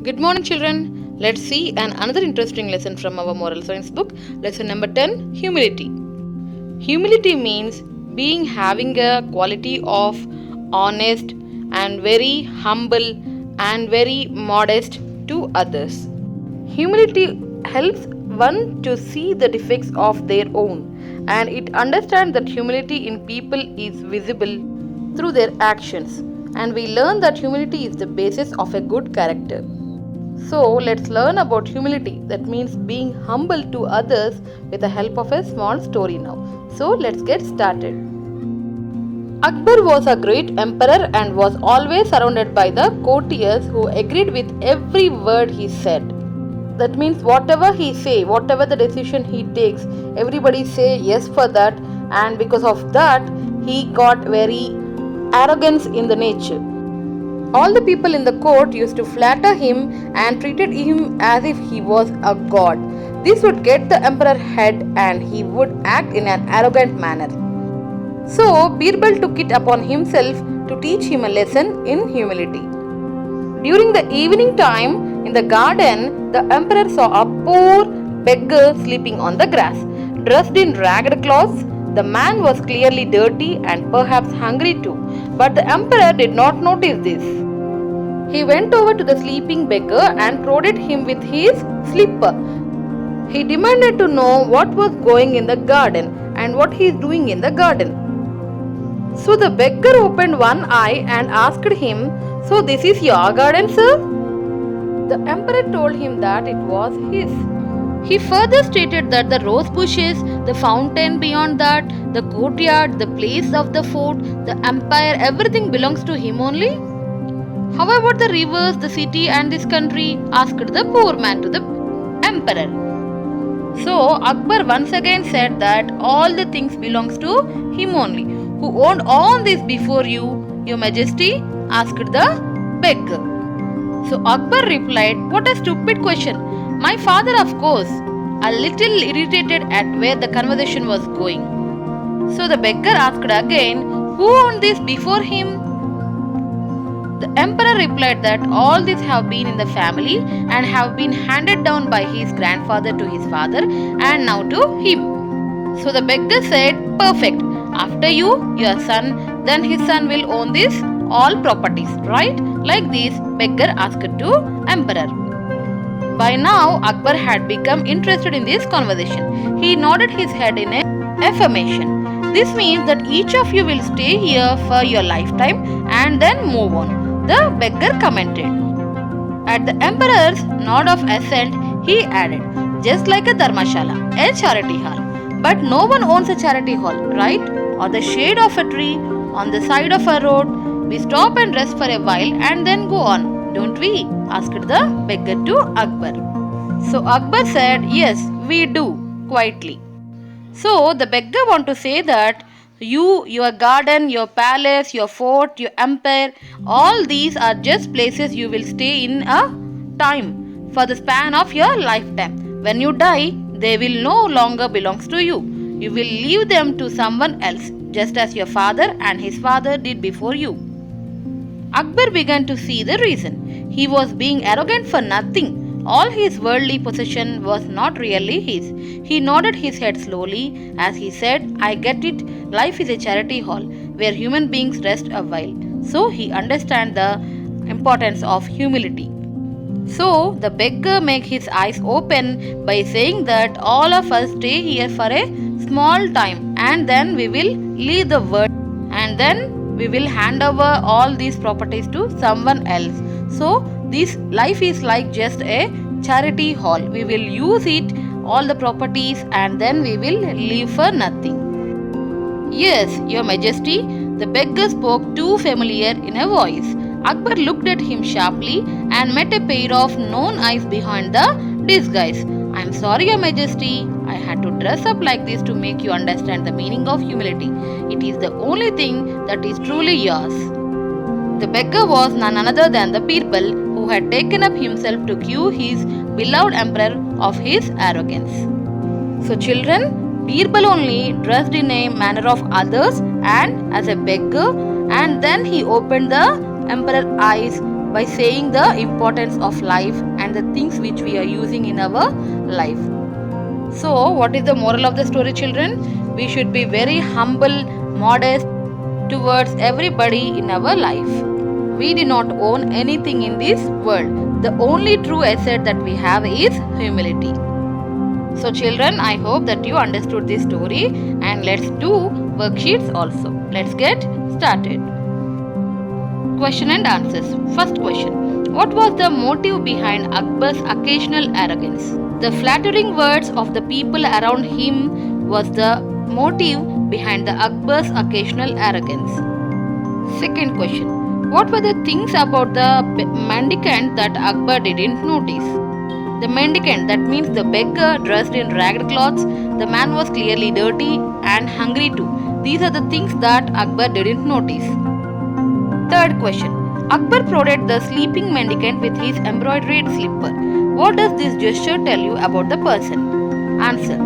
Good morning, children. Let's see another interesting lesson from our moral science book. Lesson number 10, humility. Humility means being having a quality of honest and very humble and very modest to others. Humility helps one to see the defects of their own, and it understands that humility in people is visible through their actions, and we learn that humility is the basis of a good character. So let's learn about humility. That means being humble to others with the help of a small story now. So let's get started. Akbar was a great emperor and was always surrounded by the courtiers who agreed with every word he said. That means whatever he say, whatever the decision he takes, everybody say yes for that, and because of that he got very arrogance in the nature. All the people in the court used to flatter him and treated him as if he was a god. This would get the emperor head and he would act in an arrogant manner. So Birbal took it upon himself to teach him a lesson in humility. During the evening time in the garden, the emperor saw a poor beggar sleeping on the grass. Dressed in ragged clothes, the man was clearly dirty and perhaps hungry too, but the emperor did not notice this. He went over to the sleeping beggar and prodded him with his slipper. He demanded to know what was going in the garden and what he is doing in the garden. So the beggar opened one eye and asked him, "So this is your garden, sir?" The emperor told him that it was his. He further stated that the rose bushes, the fountain beyond that, the courtyard, the place of the fort, the empire, everything belongs to him only. "How about the rivers, the city and this country?" asked the poor man to the emperor. So Akbar once again said that all the things belongs to him only. "Who owned all this before you, your majesty?" asked the beggar. So Akbar replied, "What a stupid question. My father, of course," a little irritated at where the conversation was going. So the beggar asked again, "Who owned this before him?" The emperor replied that all these have been in the family and have been handed down by his grandfather to his father and now to him. So the beggar said, "Perfect. After you, your son, then his son will own this all properties, right?" Like this, beggar asked to emperor. By now, Akbar had become interested in this conversation. He nodded his head in affirmation. "This means that each of you will stay here for your lifetime and then move on," the beggar commented. At the emperor's nod of assent, he added, "Just like a dharmashala, a charity hall. But no one owns a charity hall, right? Or the shade of a tree on the side of a road. We stop and rest for a while and then go on, don't we?" asked the beggar to Akbar. So Akbar said, "Yes, we do," quietly. So the beggar want to say that you, your garden, your palace, your fort, your empire, all these are just places you will stay in a time for the span of your lifetime. When you die, they will no longer belong to you. You will leave them to someone else, just as your father and his father did before you. Akbar began to see the reason. He was being arrogant for nothing. All his worldly possession was not really his. He nodded his head slowly as he said, "I get it. Life is a charity hall where human beings rest a while." So he understands the importance of humility. So the beggar make his eyes open by saying that all of us stay here for a small time and then we will leave the world and then we will hand over all these properties to someone else. So this life is like just a charity hall. We will use it, all the properties, and then we will leave for nothing. "Yes, your majesty," the beggar spoke too familiar in a voice. Akbar looked at him sharply and met a pair of known eyes behind the disguise. "I am sorry, your majesty. I had to dress up like this to make you understand the meaning of humility. It is the only thing that is truly yours." The beggar was none other than the Birbal, who had taken up himself to cure his beloved emperor of his arrogance. So children, Birbal only dressed in a manner of others and as a beggar, and then he opened the emperor's eyes by saying the importance of life and the things which we are using in our life. So, what is the moral of the story, children? We should be very humble, modest towards everybody in our life. We do not own anything in this world. The only true asset that we have is humility. So children, I hope that you understood this story, and let's do worksheets also. Let's get started. Question and answers. First question. What was the motive behind Akbar's occasional arrogance? The flattering words of the people around him was the motive behind the Akbar's occasional arrogance. Second question. What were the things about the mendicant that Akbar didn't notice? The mendicant, that means the beggar dressed in ragged clothes. The man was clearly dirty and hungry too. These are the things that Akbar didn't notice. Third question. Akbar prodded the sleeping mendicant with his embroidered slipper. What does this gesture tell you about the person? Answer.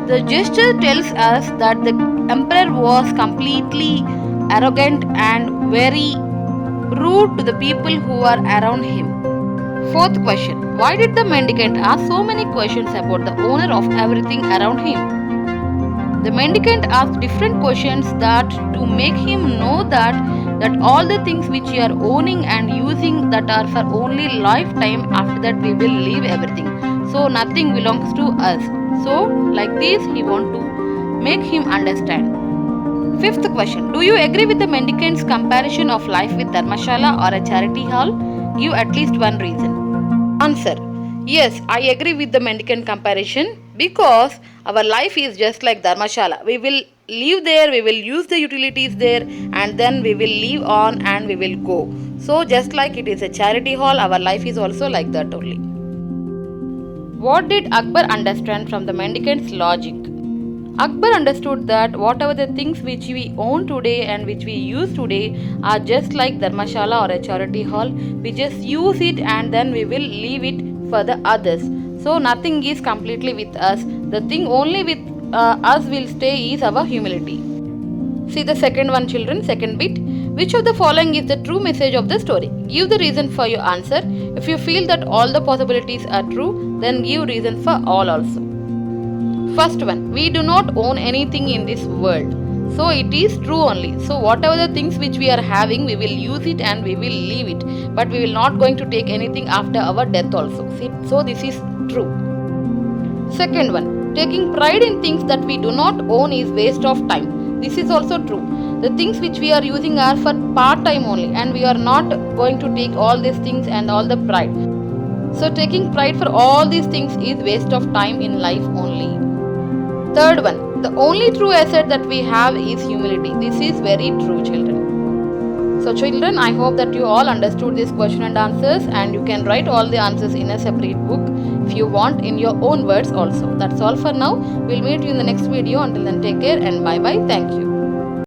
The gesture tells us that the emperor was completely arrogant and very rude to the people who are around him. Fourth question. Why did the mendicant ask so many questions about the owner of everything around him? The mendicant asked different questions that to make him know that all the things which we are owning and using that are for only lifetime, after that we will leave everything. So nothing belongs to us. So like this he want to make him understand. Fifth question. Do you agree with the mendicant's comparison of life with Dharmashala or a charity hall? Give at least one reason. Answer. Yes, I agree with the mendicant comparison because our life is just like Dharmashala. We will live there, we will use the utilities there, and then we will leave on and we will go. So just like it is a charity hall, our life is also like that only. What did Akbar understand from the mendicant's logic? Akbar understood that whatever the things which we own today and which we use today are just like Dharmashala or a charity hall. We just use it and then we will leave it for the others. So nothing is completely with us. The thing only with us will stay is our humility. See the second one, children, second bit. Which of the following is the true message of the story? Give the reason for your answer. If you feel that all the possibilities are true, then give reason for all also. First one, we do not own anything in this world. So it is true only. So whatever the things which we are having, we will use it and we will leave it. But we will not going to take anything after our death also. See, so this is true. Second one, taking pride in things that we do not own is waste of time. This is also true. The things which we are using are for part time only, and we are not going to take all these things and all the pride. So taking pride for all these things is waste of time in life only. Third one, the only true asset that we have is humility. This is very true, children. So children, I hope that you all understood this question and answers, and you can write all the answers in a separate book if you want in your own words also. That's all for now. We'll meet you in the next video. Until then, take care and bye bye. Thank you.